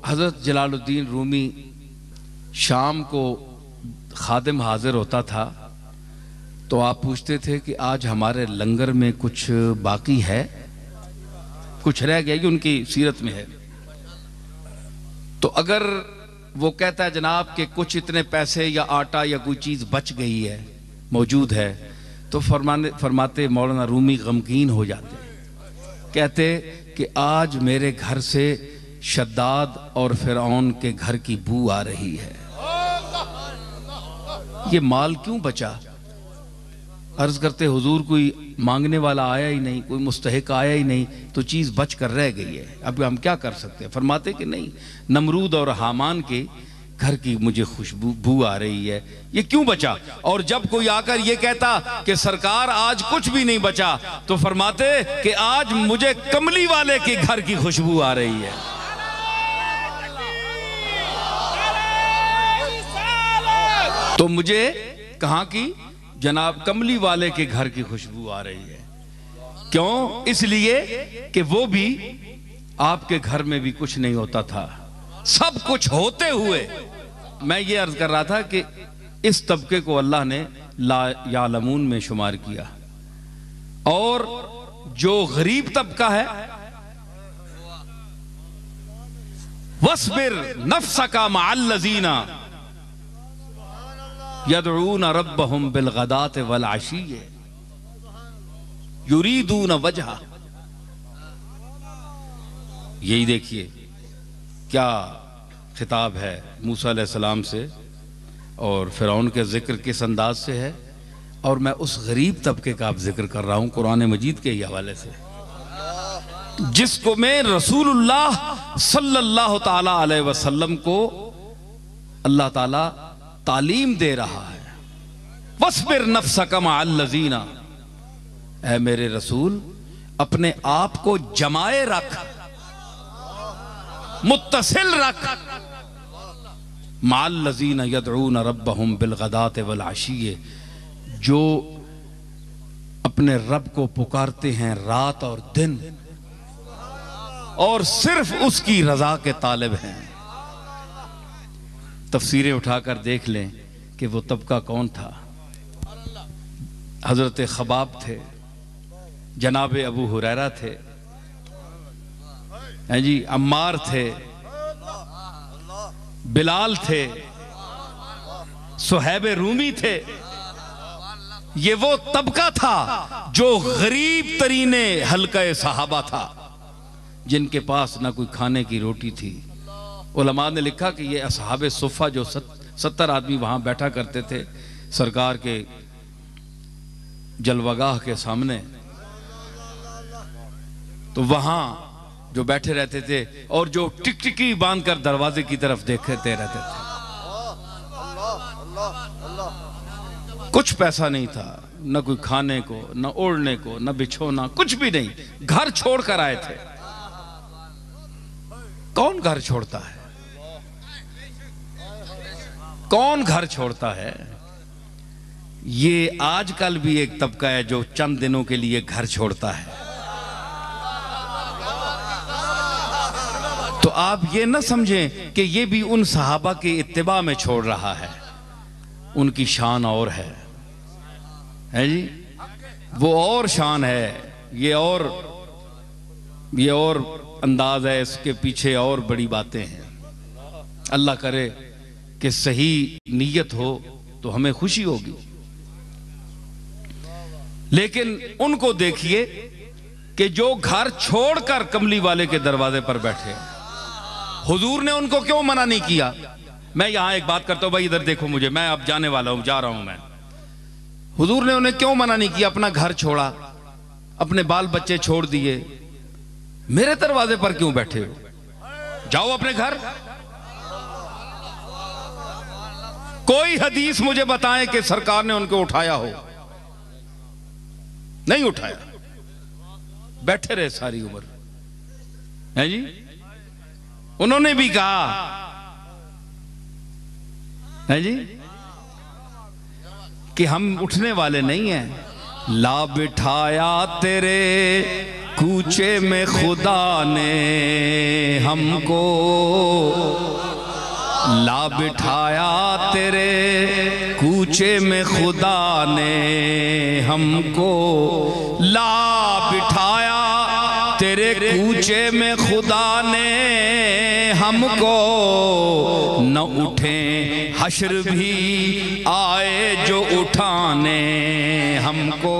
हज़रत जलालुद्दीन रूमी शाम को खादिम हाजिर होता था तो आप पूछते थे कि आज हमारे लंगर में कुछ बाकी है, कुछ रह गया, कि उनकी सीरत में है। तो अगर वो कहता है जनाब कि कुछ इतने पैसे या आटा या कोई चीज़ बच गई है, मौजूद है, तो फरमाते मौलाना रूमी गमगीन हो जाते, कहते कि आज मेरे घर से शद्दाद और फिरौन के घर की बू आ रही है, ये माल क्यों बचा? अर्ज करते हुजूर कोई मांगने वाला आया ही नहीं, कोई मुस्तहिक आया ही नहीं, तो चीज़ बच कर रह गई है, अब हम क्या कर सकते हैं? फरमाते कि नहीं, नमरूद और हामान के घर की मुझे खुशबू आ रही है, ये क्यों बचा? और जब कोई आकर ये कहता कि सरकार आज कुछ भी नहीं बचा, तो फरमाते कि आज मुझे कमली वाले के घर की खुशबू आ रही है। तो मुझे कहाँ की? जनाब कमली वाले के घर की खुशबू आ रही है। क्यों? इसलिए कि वो भी आपके घर में भी कुछ नहीं होता था, सब कुछ होते हुए। मैं ये अर्ज कर रहा था कि इस तबके को अल्लाह ने ला यालमून में शुमार किया, और जो गरीब तबका है, वस्बिर नफ्सका मअल्लज़ीना यदऊन रब्बहुम बिलगदात वल अशीय्य युरीदून वजहा। यही देखिए क्या खिताब है मूसा अलैहिस्सलाम से, और फिरौन के जिक्र किस अंदाज से है, और मैं उस गरीब तबके का अब जिक्र कर रहा हूं कुरान मजीद के ही हवाले से, जिसको मैं रसूलुल्लाह सल्लल्लाहु ताला अलैहि वसल्लम को अल्लाह ताला तालीम दे रहा है। वस्बिर नफ्सका मअल्लज़ीना, ऐ मेरे रसूल अपने आप को जमाए रख, मुत्तसिल रख, मअल्लज़ीना यदऊन रब्बहुम बिलगदात वल अशीय्य, जो अपने रब को पुकारते हैं रात और दिन, और सिर्फ उसकी रजा के तालिब हैं। तफसीरें उठाकर देख लें कि वो तबका कौन था। हजरत खबाब थे, जनाब अबू हुरैरा थे, हैं जी, अम्मार थे, बिलाल थे, सुहैब रूमी थे। ये वो तबका था जो गरीब तरीने हल्का सहाबा था, जिनके पास ना कोई खाने की रोटी थी। उलमा ने लिखा कि ये असहाबे सुफ़ा जो 70 आदमी वहां बैठा करते थे सरकार के जलवागाह के सामने, तो वहां जो बैठे रहते थे और जो टिकटिकी बांधकर दरवाजे की तरफ देखते रहते थे। कुछ पैसा नहीं था, न कोई खाने को, न ओढ़ने को, न बिछोना, कुछ भी नहीं, घर छोड़कर आए थे। कौन घर छोड़ता है? कौन घर छोड़ता है? ये आजकल भी एक तबका है जो चंद दिनों के लिए घर छोड़ता है। तो आप ये ना समझें कि ये भी उन सहाबा के इत्तिबा में छोड़ रहा है, उनकी शान और है जी, वो और शान है, ये और अंदाज है, इसके पीछे और बड़ी बातें हैं। अल्लाह करे कि सही नीयत हो तो हमें खुशी होगी। लेकिन उनको देखिए कि जो घर छोड़कर कमली वाले के दरवाजे पर बैठे, हुजूर ने उनको क्यों मना नहीं किया? मैं यहां एक बात करता हूं भाई, इधर देखो मुझे, मैं अब जाने वाला हूं, जा रहा हूं मैं। हुजूर ने उन्हें क्यों मना नहीं किया? अपना घर छोड़ा, अपने बाल बच्चे छोड़ दिए, मेरे दरवाजे पर क्यों बैठे हो? जाओ अपने घर। कोई हदीस मुझे बताएं कि सरकार ने उनको उठाया हो? नहीं उठाया, बैठे रहे सारी उम्र, है जी। उन्होंने भी कहा, है जी, कि हम उठने वाले नहीं हैं। ला बिठाया तेरे कूचे में खुदा ने हमको ला बिठाया, तेरे कूचे में खुदा ने हमको ला बिठाया, तेरे कूचे में खुदा ने हमको। न उठे हश्र भी आए जो उठाने हमको,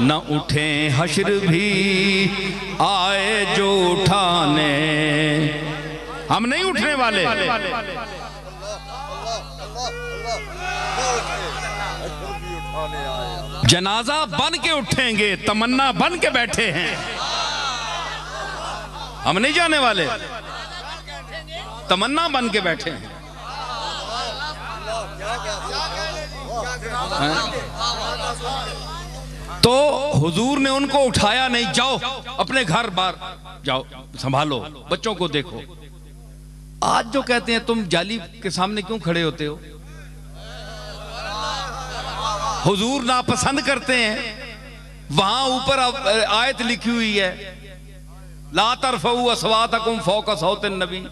न उठे हश्र भी आए जो उठाने। हम नहीं उठने वाले। जनाजा बन के उठेंगे, तमन्ना बन के बैठे हैं। हम नहीं जाने वाले, तमन्ना बन के बैठे हैं। तो हुजूर ने उनको उठाया नहीं, जाओ अपने घर बार जाओ, संभालो, बच्चों को देखो। आज जो कहते हैं तुम जाली के सामने क्यों खड़े होते हो, हुजूर नापसंद करते हैं। वहां ऊपर आयत लिखी हुई है, ला तरफऊ अस्वातकुम फौका सौतिन नबी।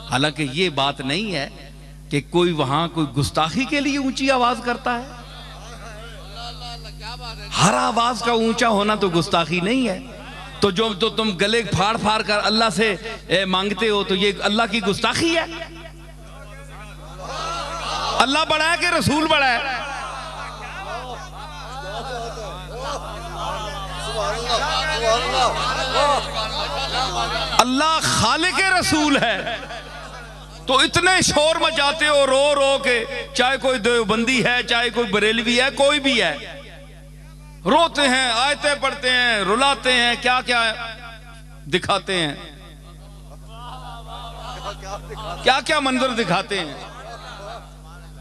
हालांकि ये बात नहीं है कि कोई वहां कोई गुस्ताखी के लिए ऊंची आवाज करता है। हर आवाज का ऊंचा होना तो गुस्ताखी नहीं है। तो जो तो तुम गले फाड़ फाड़ कर अल्लाह से मांगते हो, तो ये अल्लाह की गुस्ताखी है। अल्लाह बड़ा है कि रसूल बड़ा है? अल्लाह खालिक रसूल है। तो इतने शोर मचाते हो रो रो के, चाहे कोई देवबंदी है, चाहे कोई बरेलवी है, कोई भी है, रोते हैं, आयतें पढ़ते हैं, रुलाते हैं, क्या क्या दिखाते हैं, क्या क्या मंजर दिखाते हैं।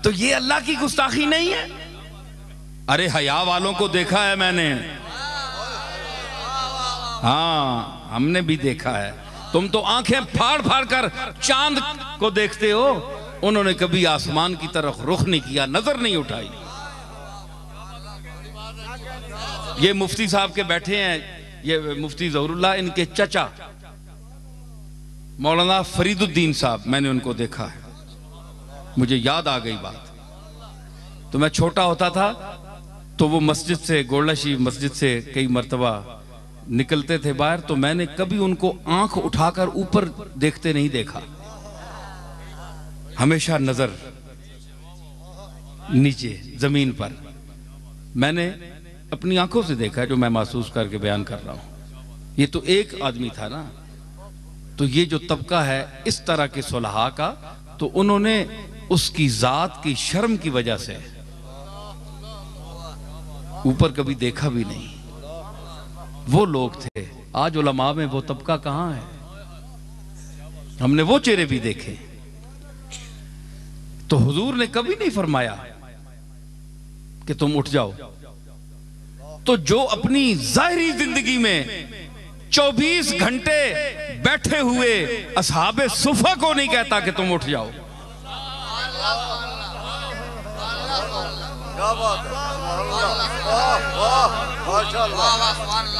तो ये अल्लाह की गुस्ताखी नहीं है? अरे हया वालों को देखा है मैंने, हाँ हमने भी देखा है। तुम तो आंखें फाड़ फाड़ कर चांद को देखते हो, उन्होंने कभी आसमान की तरफ रुख नहीं किया, नजर नहीं उठाई। ये मुफ्ती साहब के बैठे हैं, ये मुफ्ती ज़हरुल्लाह, इनके चचा मौलाना फरीदुद्दीन साहब, मैंने उनको देखा है, मुझे याद आ गई बात। तो मैं छोटा होता था तो वो मस्जिद से, गोल्डा शरीफ मस्जिद से कई मर्तबा निकलते थे बाहर, तो मैंने कभी उनको आंख उठाकर ऊपर देखते नहीं देखा, हमेशा नजर नीचे जमीन पर। मैंने अपनी आंखों से देखा है, जो मैं महसूस करके बयान कर रहा हूं। ये तो एक आदमी था ना, तो ये जो तबका है इस तरह के सुलहा का, तो उन्होंने उसकी जात की शर्म की वजह से ऊपर कभी देखा भी नहीं। वो लोग थे। आज उलमा में वो तबका कहां है? हमने वो चेहरे भी देखे। तो हुजूर ने कभी नहीं फरमाया कि तुम उठ जाओ। तो जो अपनी जाहिरी जिंदगी में 24 घंटे बैठे हुए असहाबे सुफा को नहीं कहता कि तुम उठ जाओ।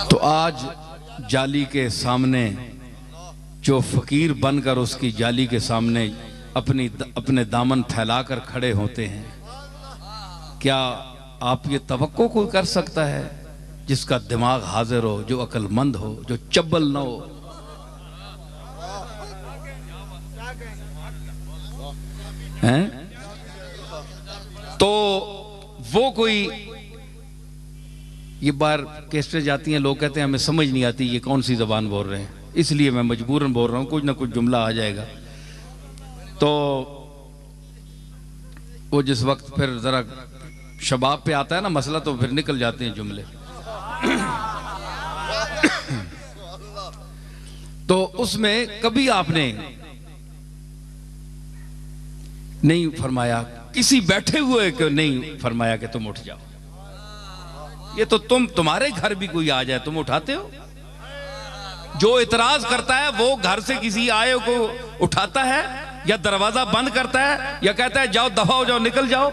तो आज जाली के सामने जो फकीर बनकर उसकी जाली के सामने अपने दामन फैलाकर खड़े होते हैं, क्या आप ये तवक्को कोई कर सकता है जिसका दिमाग हाजिर हो, जो अक्लमंद हो, जो चब्बल न हो? हैं? तो वो कोई, ये बार कैसे जाती हैं, लोग कहते हैं हमें समझ नहीं आती ये कौन सी जबान बोल रहे हैं, इसलिए मैं मजबूरन बोल रहा हूं, कुछ ना कुछ जुमला आ जाएगा। तो वो जिस वक्त फिर जरा शबाब पे आता है ना मसला, तो फिर निकल जाते हैं जुमले। तो उसमें कभी आपने नहीं फरमाया, किसी बैठे हुए को नहीं फरमाया कि तुम उठ जाओ। ये तो तुम्हारे घर भी कोई आ जाए तुम उठाते हो? जो इतराज करता है वो घर से किसी आए को उठाता है, या दरवाजा बंद करता है, या कहता है जाओ दफा हो जाओ, निकल जाओ।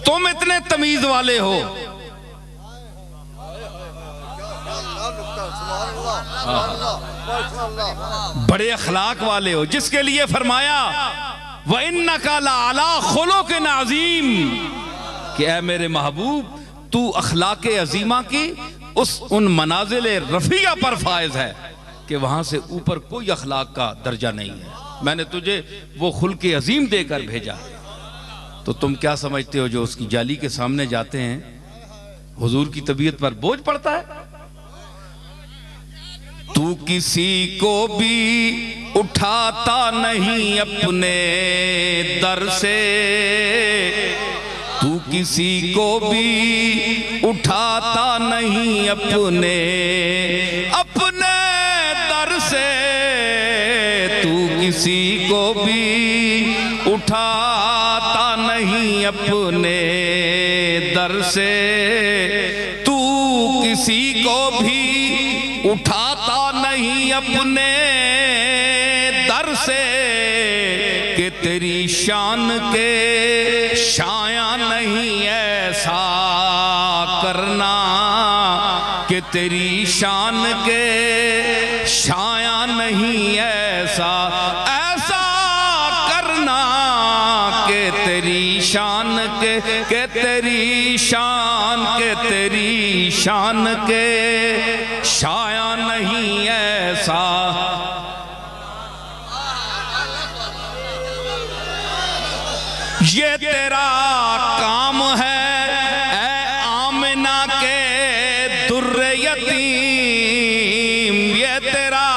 तुम इतने तमीज वाले हो बड़े अखलाक वाले हो, जिसके लिए फरमाया व इन्नका लअला खुलुक़िन अज़ीम कि ऐ मेरे महबूब तू अखलाक अजीमा की उन मनाजिल रफिया पर फायज है कि वहां से ऊपर कोई अखलाक का दर्जा नहीं है। मैंने तुझे वो खुल्क अजीम देकर भेजा। तो तुम क्या समझते हो जो उसकी जाली के सामने जाते हैं हुजूर की तबीयत पर बोझ पड़ता है? तू किसी को भी उठाता नहीं अपने दर से, तू किसी को भी उठाता नहीं अपने दर से, तू किसी को भी उठाता नहीं अपने दर से, तू किसी को भी उठाता नहीं अपने दर से कि तेरी शान के शाया नहीं ऐसा करना, कि तेरी शान के शाया नहीं ऐसा करना, कि तेरी शान के तेरी शान के शाया नहीं ऐसा। ये तेरा काम है ऐ आमिना के दुर्रे यतीम, ये तेरा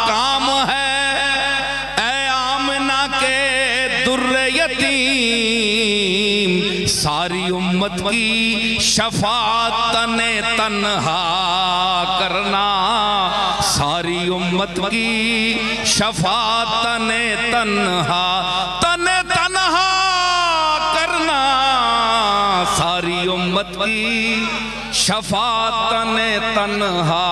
काम है ऐ आमिना के दुर्रे यतीम, सारी उम्मत की शफाअत तने तन्हा करना, सारी उम्मत की शफाअत तने तन्हा करना, सारी उम्मत की शफाअत तने तन्हा